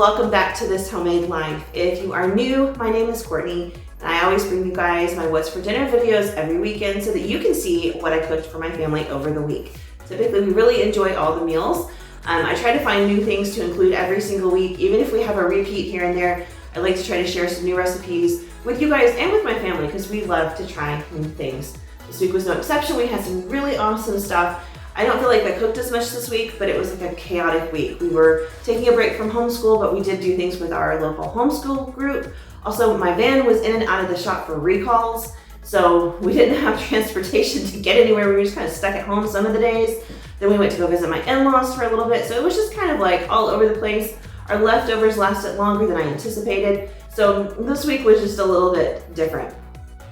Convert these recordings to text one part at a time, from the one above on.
welcome back to This Homemade Life. If you are new, my name is Courtney, and I always bring you guys my What's for Dinner videos every weekend so that you can see what I cooked for my family over the week. Typically, we really enjoy all the meals. I try to find new things to include every single week. Even if we have a repeat here and there, I like to try to share some new recipes with you guys and with my family because we love to try new things. This week was no exception. We had some really awesome stuff. I don't feel like I cooked as much this week, but it was like a chaotic week. We were taking a break from homeschool, but we did do things with our local homeschool group. Also, my van was in and out of the shop for recalls, so we didn't have transportation to get anywhere. We were just kind of stuck at home some of the days. Then we went to go visit my in-laws for a little bit, so it was just kind of like all over the place. Our leftovers lasted longer than I anticipated, so this week was just a little bit different.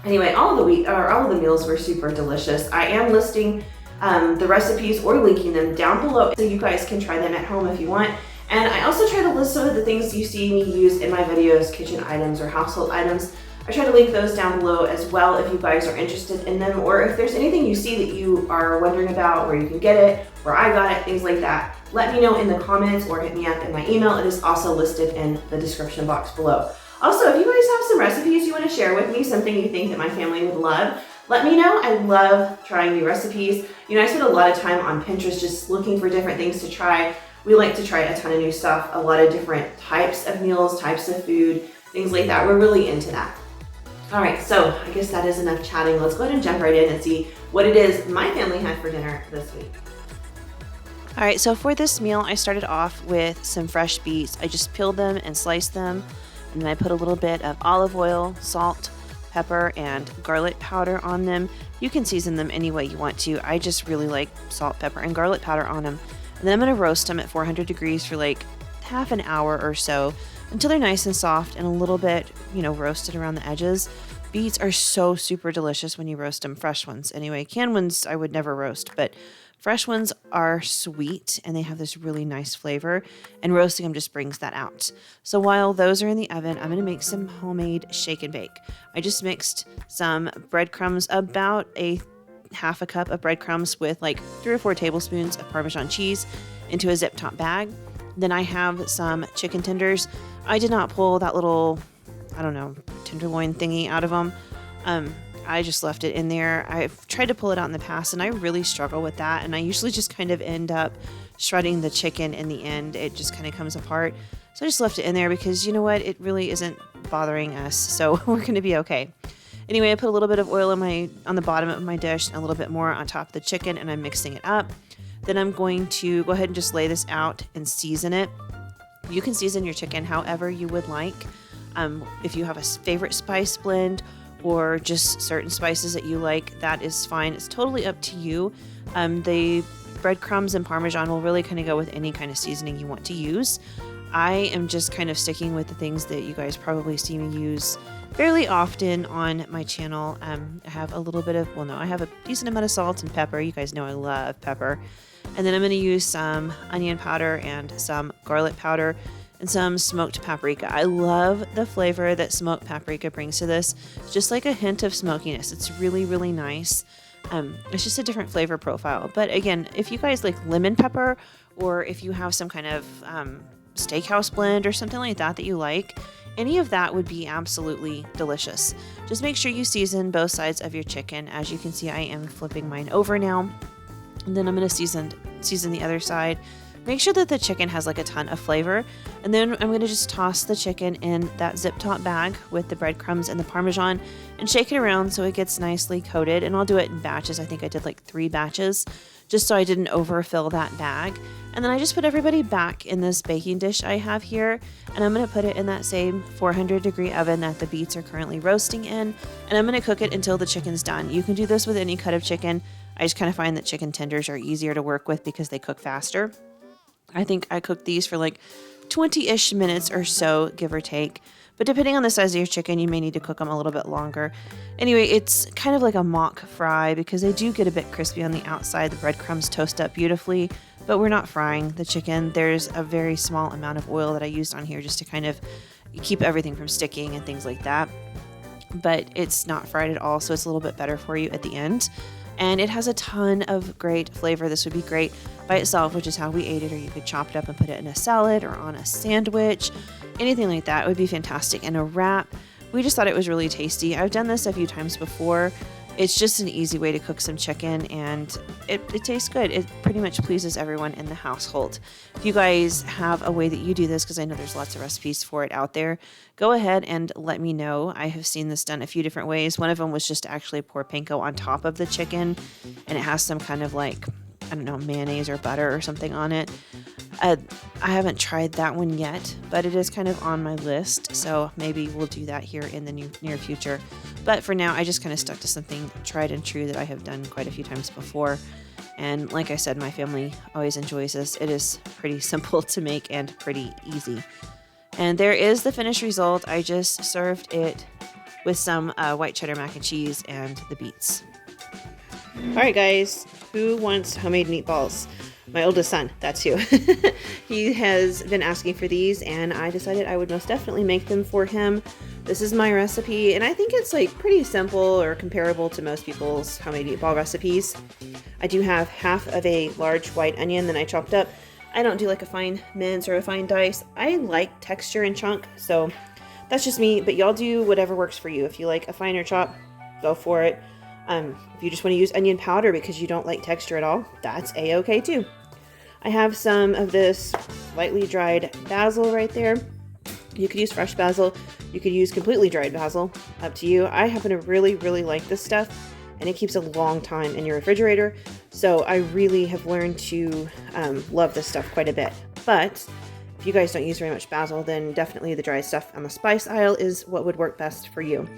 Anyway, all of the meals were super delicious. I am listing the recipes or linking them down below so you guys can try them at home if you want. And I also try to list some of the things you see me use in my videos, kitchen items or household items. I try to link those down below as well if you guys are interested in them, or if there's anything you see that you are wondering about, where you can get it, where I got it, things like that. Let me know in the comments or hit me up in my email. It is also listed in the description box below. Also, if you guys have some recipes you want to share with me, something you think that my family would love, let me know. I love trying new recipes. You know, I spend a lot of time on Pinterest just looking for different things to try. We like to try a ton of new stuff, a lot of different types of meals, types of food, things like that. We're really into that. All right, so I guess that is enough chatting. Let's go ahead and jump right in and see what it is my family had for dinner this week. All right, so for this meal, I started off with some fresh beets. I just peeled them and sliced them, and then I put a little bit of olive oil, salt, pepper, and garlic powder on them. You can season them any way you want to. I just really like salt, pepper, and garlic powder on them. And then I'm gonna roast them at 400 degrees for like half an hour or so until they're nice and soft and a little bit, roasted around the edges. Beets are so super delicious when you roast them, fresh ones. Anyway, canned ones I would never roast, but fresh ones are sweet and they have this really nice flavor, and roasting them just brings that out. So while those are in the oven, I'm gonna make some homemade shake and bake. I just mixed some breadcrumbs, about a half a cup of breadcrumbs with like 3 or 4 tablespoons of Parmesan cheese into a zip top bag. Then I have some chicken tenders. I did not pull that little, tenderloin thingy out of them. I just left it in there. I've tried to pull it out in the past and I really struggle with that. And I usually just kind of end up shredding the chicken in the end. It just kind of comes apart. So I just left it in there because you know what? It really isn't bothering us. So we're going to be okay. Anyway, I put a little bit of oil on the bottom of my dish and a little bit more on top of the chicken, and I'm mixing it up. Then I'm going to go ahead and just lay this out and season it. You can season your chicken however you would like. If you have a favorite spice blend or just certain spices that you like, that is fine. It's totally up to you. The breadcrumbs and Parmesan will really kind of go with any kind of seasoning you want to use. I am just kind of sticking with the things that you guys probably see me use fairly often on my channel. I have a little bit of, I have a decent amount of salt and pepper. You guys know I love pepper. And then I'm going to use some onion powder and some garlic powder and some smoked paprika. I love the flavor that smoked paprika brings to this. It's just like a hint of smokiness. It's really, really nice. It's just a different flavor profile. But again, if you guys like lemon pepper, or if you have some kind of steakhouse blend or something like that you like, any of that would be absolutely delicious. Just make sure you season both sides of your chicken. As you can see, I am flipping mine over now. And then I'm going to season the other side. Make sure that the chicken has like a ton of flavor. And then I'm going to just toss the chicken in that zip top bag with the breadcrumbs and the Parmesan and shake it around so it gets nicely coated. And I'll do it in batches. I think I did like 3 batches just so I didn't overfill that bag. And then I just put everybody back in this baking dish I have here. And I'm going to put it in that same 400 degree oven that the beets are currently roasting in. And I'm going to cook it until the chicken's done. You can do this with any cut of chicken. I just kind of find that chicken tenders are easier to work with because they cook faster. I think I cooked these for like 20-ish minutes or so, give or take. But depending on the size of your chicken, you may need to cook them a little bit longer. Anyway, it's kind of like a mock fry because they do get a bit crispy on the outside. The breadcrumbs toast up beautifully, but we're not frying the chicken. There's a very small amount of oil that I used on here just to kind of keep everything from sticking and things like that. But it's not fried at all, so it's a little bit better for you at the end. And it has a ton of great flavor. This would be great by itself, which is how we ate it, or you could chop it up and put it in a salad or on a sandwich. Anything like that would be fantastic. And a wrap, we just thought it was really tasty. I've done this a few times before. It's just an easy way to cook some chicken, and it tastes good. It pretty much pleases everyone in the household. If you guys have a way that you do this, because I know there's lots of recipes for it out there, go ahead and let me know. I have seen this done a few different ways. One of them was just to actually pour panko on top of the chicken, and it has some kind of like, I don't know, mayonnaise or butter or something on it. I haven't tried that one yet, but it is kind of on my list, so maybe we'll do that here in the near future. But for now, I just kind of stuck to something tried and true that I have done quite a few times before. And like I said, my family always enjoys this. It is pretty simple to make and pretty easy. And there is the finished result. I just served it with some white cheddar mac and cheese and the beets. All right, guys, who wants homemade meatballs? My oldest son, that's who. He has been asking for these, and I decided I would most definitely make them for him. This is my recipe, and I think it's like pretty simple or comparable to most people's homemade meatball recipes. I do have half of a large white onion that I chopped up. I don't do like a fine mince or a fine dice. I like texture and chunk, so that's just me, but y'all do whatever works for you. If you like a finer chop, go for it. If you just want to use onion powder because you don't like texture at all, that's a-okay too. I have some of this lightly dried basil right there. You could use fresh basil. You could use completely dried basil. Up to you. I happen to really, really like this stuff, and it keeps a long time in your refrigerator. So I really have learned to love this stuff quite a bit. But if you guys don't use very much basil, then definitely the dried stuff on the spice aisle is what would work best for you.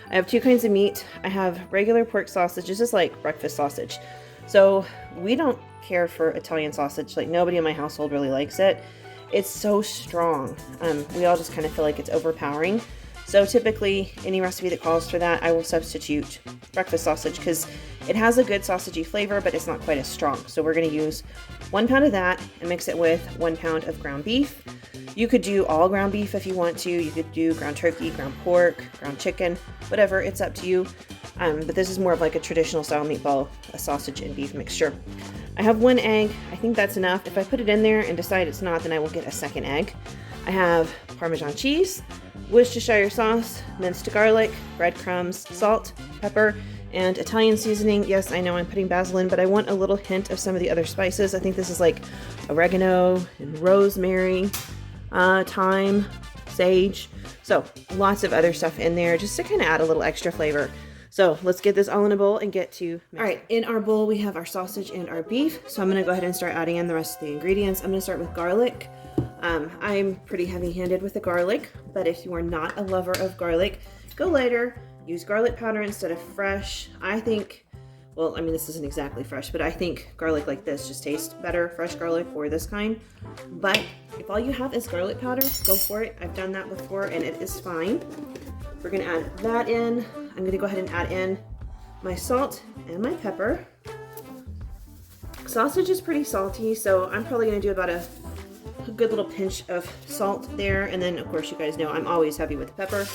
I have two kinds of meat. I have regular pork sausage. This is like breakfast sausage. So we don't care for Italian sausage. Like, nobody in my household really likes it. It's so strong. We all just kind of feel like it's overpowering. So typically any recipe that calls for that, I will substitute breakfast sausage because it has a good sausagey flavor, but it's not quite as strong. So we're going to use 1 pound of that and mix it with 1 pound of ground beef. You could do all ground beef if you want to. You could do ground turkey, ground pork, ground chicken, whatever. It's up to you. But this is more of like a traditional style meatball, a sausage and beef mixture. I have 1 egg. I think that's enough. If I put it in there and decide it's not, then I will get a second egg. I have Parmesan cheese, Worcestershire sauce, minced garlic, breadcrumbs, salt, pepper, and Italian seasoning. Yes, I know I'm putting basil in, but I want a little hint of some of the other spices. I think this is like oregano and rosemary, thyme, sage. So lots of other stuff in there just to kind of add a little extra flavor. So let's get this all in a bowl and get to mixing. All right, in our bowl we have our sausage and our beef. So I'm gonna go ahead and start adding in the rest of the ingredients. I'm gonna start with garlic. I'm pretty heavy-handed with the garlic, but if you are not a lover of garlic, go lighter. Use garlic powder instead of fresh. I think, well, I mean, this isn't exactly fresh, but I think garlic like this just tastes better, fresh garlic or this kind. But if all you have is garlic powder, go for it. I've done that before and it is fine. We're gonna add that in. I'm gonna go ahead and add in my salt and my pepper. Sausage is pretty salty, so I'm probably gonna do about a good little pinch of salt there. And then of course you guys know I'm always heavy with pepper.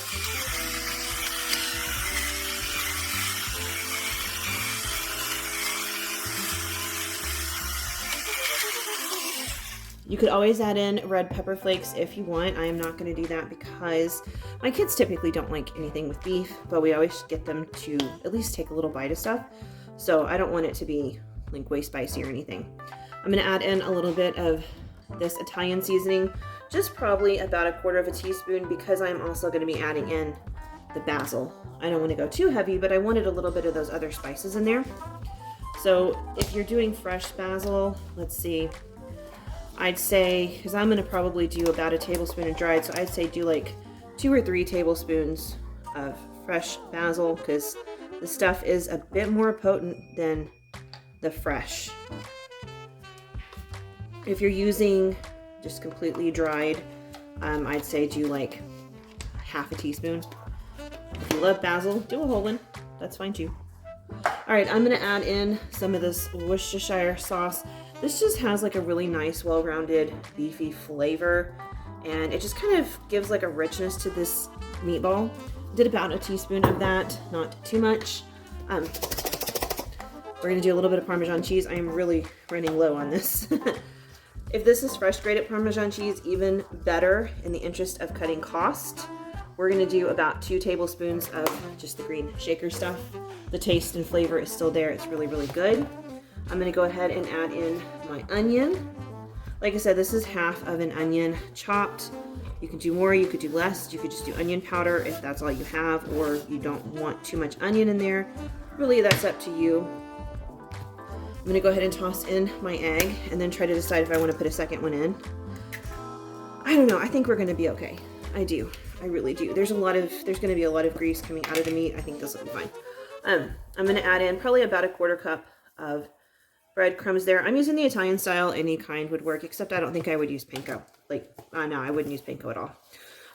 You could always add in red pepper flakes if you want. I am not going to do that because my kids typically don't like anything with beef, but we always get them to at least take a little bite of stuff. So I don't want it to be like way spicy or anything. I'm going to add in a little bit of this Italian seasoning, just probably about 1/4 teaspoon, because I'm also going to be adding in the basil. I don't want to go too heavy, but I wanted a little bit of those other spices in there. So if you're doing fresh basil, let's see, I'd say, because I'm going to probably do about 1 tablespoon of dried, so I'd say do like 2 or 3 tablespoons of fresh basil, because the stuff is a bit more potent than the fresh. If you're using just completely dried, I'd say do like 1/2 teaspoon. If you love basil, do a whole one. That's fine too. All right, I'm going to add in some of this Worcestershire sauce. This just has like a really nice, well-rounded, beefy flavor, and it just kind of gives like a richness to this meatball. Did about 1 teaspoon of that, not too much. We're gonna do a little bit of Parmesan cheese. I am really running low on this. If this is fresh grated Parmesan cheese, even better in the interest of cutting cost. We're gonna do about 2 tablespoons of just the green shaker stuff. The taste and flavor is still there. It's really, really good. I'm gonna go ahead and add in my onion. Like I said, this is half of an onion chopped. You could do more, you could do less. You could just do onion powder if that's all you have, or you don't want too much onion in there. Really, that's up to you. I'm gonna go ahead and toss in my egg and then try to decide if I wanna put a second one in. I don't know, I think we're gonna be okay. I do, I really do. There's gonna be a lot of grease coming out of the meat. I think this will be fine. I'm gonna add in probably about a 1/4 cup of breadcrumbs there. I'm using the Italian style, any kind would work, except I don't think I would use panko. No, I wouldn't use panko at all.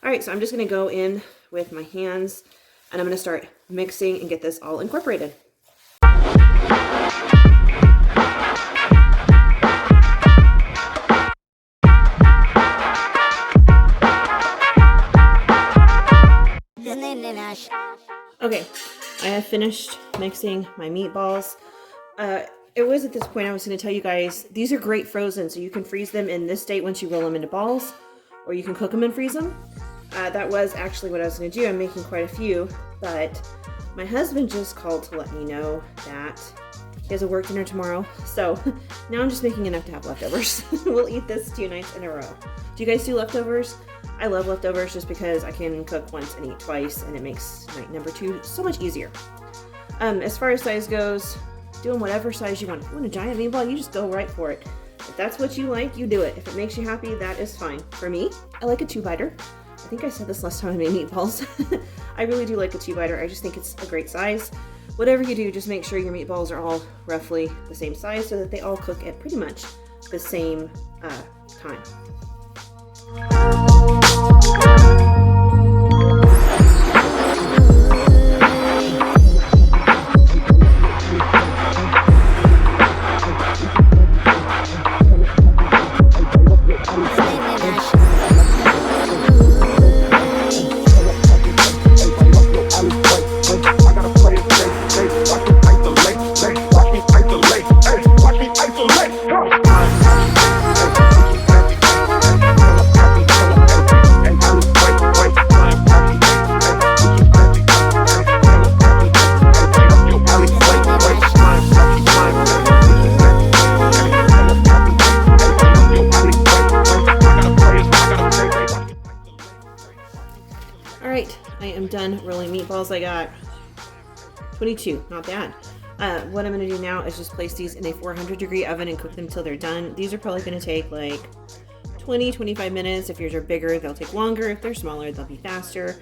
All right, so I'm just gonna go in with my hands and I'm gonna start mixing and get this all incorporated. Okay, I have finished mixing my meatballs. It was at this point I was going to tell you guys, these are great frozen, so you can freeze them in this state once you roll them into balls, or you can cook them and freeze them. That was actually what I was going to do. I'm making quite a few, but my husband just called to let me know that he has a work dinner tomorrow, so now I'm just making enough to have leftovers. We'll eat this 2 nights in a row. Do you guys do leftovers? I love leftovers just because I can cook once and eat twice, and it makes night number 2 so much easier. As far as size goes, doing whatever size you want. If you want a giant meatball, you just go right for it. If that's what you like, you do it. If it makes you happy, that is fine. For me, I like a 2-biter. I think I said this last time I made meatballs. I really do like a 2-biter. I just think it's a great size. Whatever you do, just make sure your meatballs are all roughly the same size so that they all cook at pretty much the same time. Done rolling meatballs. I got 22, not bad. What I'm going to do now is just place these in a 400-degree oven and cook them till they're done. These are probably going to take like 20-25 minutes. If yours are bigger, they'll take longer. If they're smaller, they'll be faster.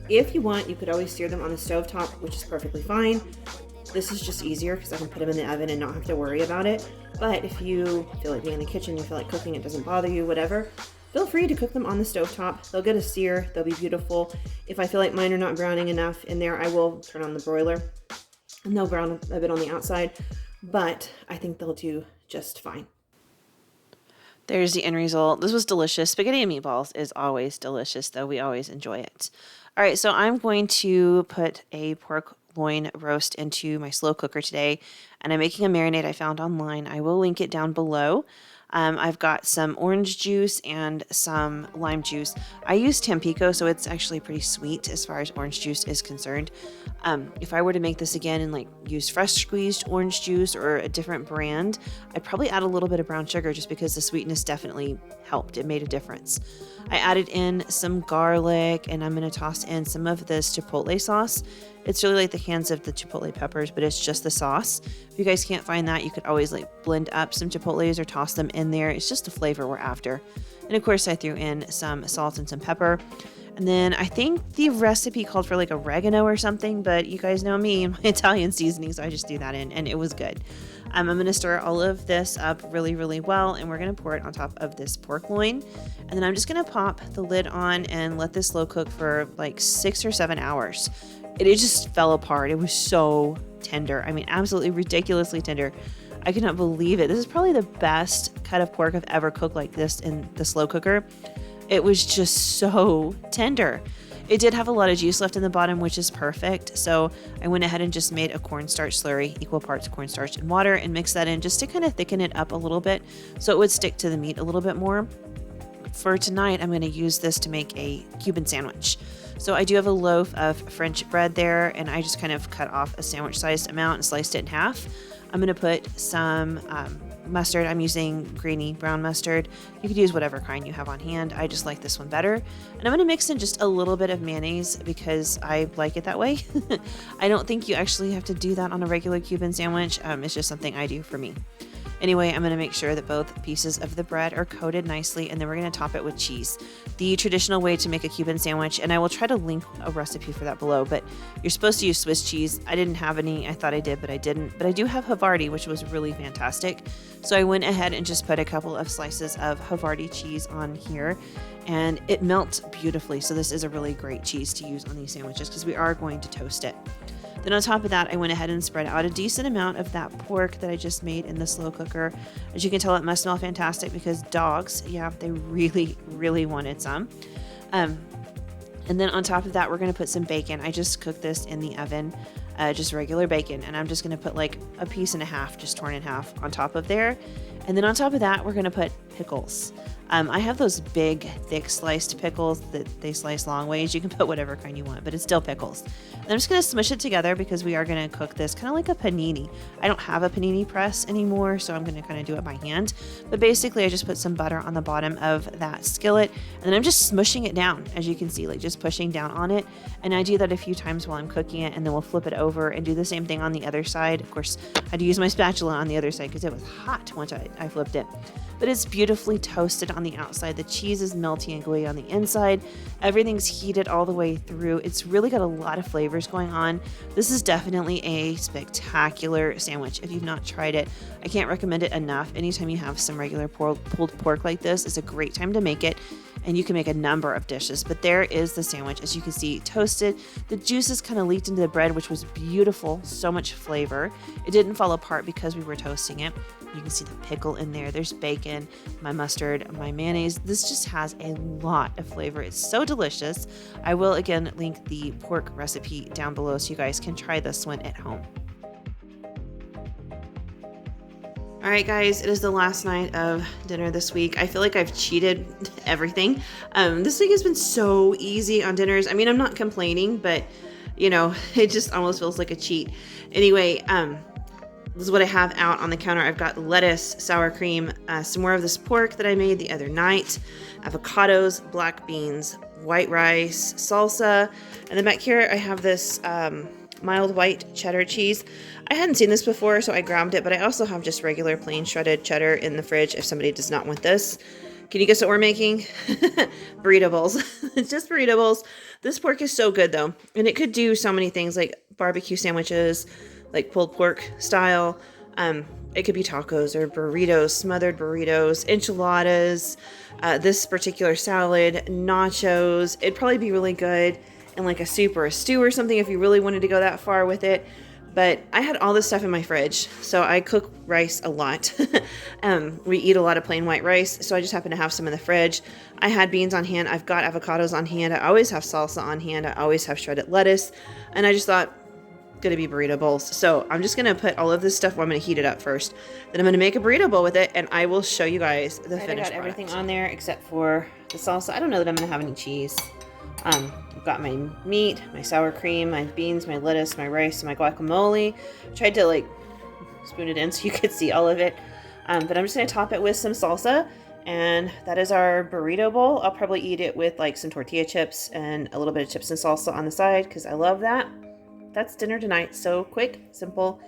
If you want, you could always sear them on the stove top, which is perfectly fine. This is just easier because I can put them in the oven and not have to worry about it. But if you feel like being in the kitchen, you feel like cooking, it doesn't bother you, whatever, feel free to cook them on the stovetop. They'll get a sear, they'll be beautiful. If I feel like mine are not browning enough in there, I will turn on the broiler and they'll brown a bit on the outside, but I think they'll do just fine. There's the end result. This was delicious. Spaghetti and meatballs is always delicious, though. We always enjoy it. All right, so I'm going to put a pork loin roast into my slow cooker today, and I'm making a marinade I found online. I will link it down below. I've got some orange juice and some lime juice. I use Tampico, so it's actually pretty sweet as far as orange juice is concerned. If I were to make this again and like use fresh squeezed orange juice or a different brand, I'd probably add a little bit of brown sugar just because the sweetness definitely helped. It made a difference. I added in some garlic, and I'm going to toss in some of this chipotle sauce. It's really like the cans of the chipotle peppers, but it's just the sauce. If you guys can't find that, you could always like blend up some chipotles or toss them in there. It's just the flavor we're after. And of course, I threw in some salt and some pepper. And then I think the recipe called for like oregano or something, but you guys know me and my Italian seasoning, so I just threw that in, and it was good. I'm going to stir all of this up really, really well, and we're going to pour it on top of this pork loin. And then I'm just going to pop the lid on and let this slow cook for like 6 or 7 hours. It just fell apart. It was so tender. I mean, absolutely ridiculously tender. I could not believe it. This is probably the best cut of pork I've ever cooked like this in the slow cooker. It was just so tender. It did have a lot of juice left in the bottom, which is perfect. So I went ahead and just made a cornstarch slurry, equal parts cornstarch and water, and mixed that in just to kind of thicken it up a little bit so it would stick to the meat a little bit more. For tonight, I'm going to use this to make a Cuban sandwich. So I do have a loaf of French bread there, and I just kind of cut off a sandwich-sized amount and sliced it in half. I'm going to put some mustard. I'm using grainy brown mustard. You could use whatever kind you have on hand. I just like this one better. And I'm going to mix in just a little bit of mayonnaise because I like it that way. I don't think you actually have to do that on a regular Cuban sandwich. It's just something I do for me. Anyway, I'm going to make sure that both pieces of the bread are coated nicely, and then we're going to top it with cheese. The traditional way to make a Cuban sandwich, and I will try to link a recipe for that below, but you're supposed to use Swiss cheese. I didn't have any. I thought I did, but I didn't. But I do have Havarti, which was really fantastic. So I went ahead and just put a couple of slices of Havarti cheese on here, and it melts beautifully. So this is a really great cheese to use on these sandwiches because we are going to toast it. Then on top of that, I went ahead and spread out a decent amount of that pork that I just made in the slow cooker. As you can tell, it must smell fantastic because dogs, yeah, they really, really wanted some. And then on top of that, we're going to put some bacon. I just cooked this in the oven, just regular bacon. And I'm just going to put like a piece and a half, just torn in half on top of there. And then on top of that, we're going to put pickles. I have those big, thick sliced pickles that they slice long ways. You can put whatever kind you want, but it's still pickles. And I'm just going to smush it together because we are going to cook this kind of like a panini. I don't have a panini press anymore, so I'm going to kind of do it by hand. But basically, I just put some butter on the bottom of that skillet, and then I'm just smushing it down, as you can see, like just pushing down on it. And I do that a few times while I'm cooking it, and then we'll flip it over and do the same thing on the other side. Of course, I had to use my spatula on the other side because it was hot once I flipped it. But it's beautifully toasted on the outside. The cheese is melty and gooey on the inside. Everything's heated all the way through. It's really got a lot of flavors going on. This is definitely a spectacular sandwich. If you've not tried it, I can't recommend it enough. Anytime you have some regular pulled pork like this, it's a great time to make it. And you can make a number of dishes. But there is the sandwich. As you can see, toasted. The juices kind of leaked into the bread, which was beautiful. So much flavor. It didn't fall apart because we were toasting it. You can see the pickle in there. There's bacon, my mustard, my mayonnaise. This just has a lot of flavor. It's so delicious. I will again link the pork recipe down below so you guys can try this one at home. All right, guys, it is the last night of dinner this week. I feel like I've cheated everything. This week has been so easy on dinners. I mean, I'm not complaining, but you know, it just almost feels like a cheat. Anyway, this is what I have out on the counter. I've got lettuce, sour cream, some more of this pork that I made the other night, avocados, black beans, white rice, salsa, and then back here I have this mild white cheddar cheese. I hadn't seen this before, so I grabbed it, but I also have just regular plain shredded cheddar in the fridge if somebody does not want this. Can you guess what we're making? Burrito bowls. It's just burrito bowls. This pork is so good though, and it could do so many things like barbecue sandwiches, like pulled pork style. It could be tacos or burritos, smothered burritos, enchiladas, this particular salad, nachos. It'd probably be really good in like a soup or a stew or something if you really wanted to go that far with it. But I had all this stuff in my fridge, so I cook rice a lot. We eat a lot of plain white rice, so I just happen to have some in the fridge. I had beans on hand. I've got avocados on hand. I always have salsa on hand. I always have shredded lettuce. And I just thought, gonna be burrito bowls. So I'm just gonna put all of this stuff, well, I'm gonna heat it up first. Then I'm gonna make a burrito bowl with it, and I will show you guys the finished product. I got everything on there except for the salsa. I don't know that I'm gonna have any cheese. I've got my meat, my sour cream, my beans, my lettuce, my rice, my guacamole. Tried to like spoon it in so you could see all of it. But I'm just gonna top it with some salsa, and that is our burrito bowl. I'll probably eat it with like some tortilla chips and a little bit of chips and salsa on the side because I love that. That's dinner tonight. So quick, simple,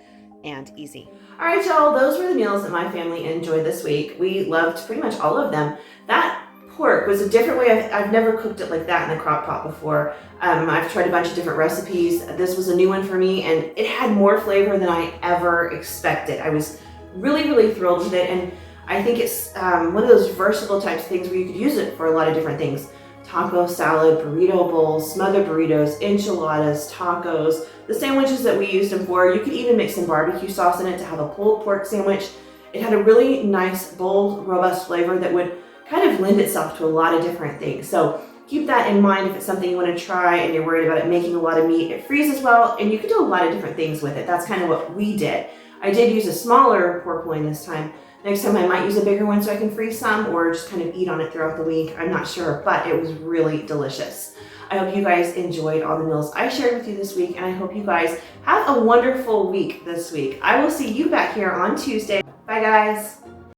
and easy. All right, y'all, those were the meals that my family enjoyed this week. We loved pretty much all of them. That pork was a different way. I've never cooked it like that in the crock pot before. I've tried a bunch of different recipes. This was a new one for me, and it had more flavor than I ever expected. I was really, really thrilled with it, and I think it's one of those versatile types of things where you could use it for a lot of different things. Taco salad, burrito bowls, smothered burritos, enchiladas, tacos, the sandwiches that we used them for. You could even mix some barbecue sauce in it to have a pulled pork sandwich. It had a really nice, bold, robust flavor that would kind of lend itself to a lot of different things. So keep that in mind if it's something you want to try and you're worried about it making a lot of meat. It freezes well, and you can do a lot of different things with it. That's kind of what we did. I did use a smaller pork loin this time. Next time I might use a bigger one so I can freeze some or just kind of eat on it throughout the week. I'm not sure, but it was really delicious. I hope you guys enjoyed all the meals I shared with you this week, and I hope you guys have a wonderful week this week. I will see you back here on Tuesday. Bye, guys.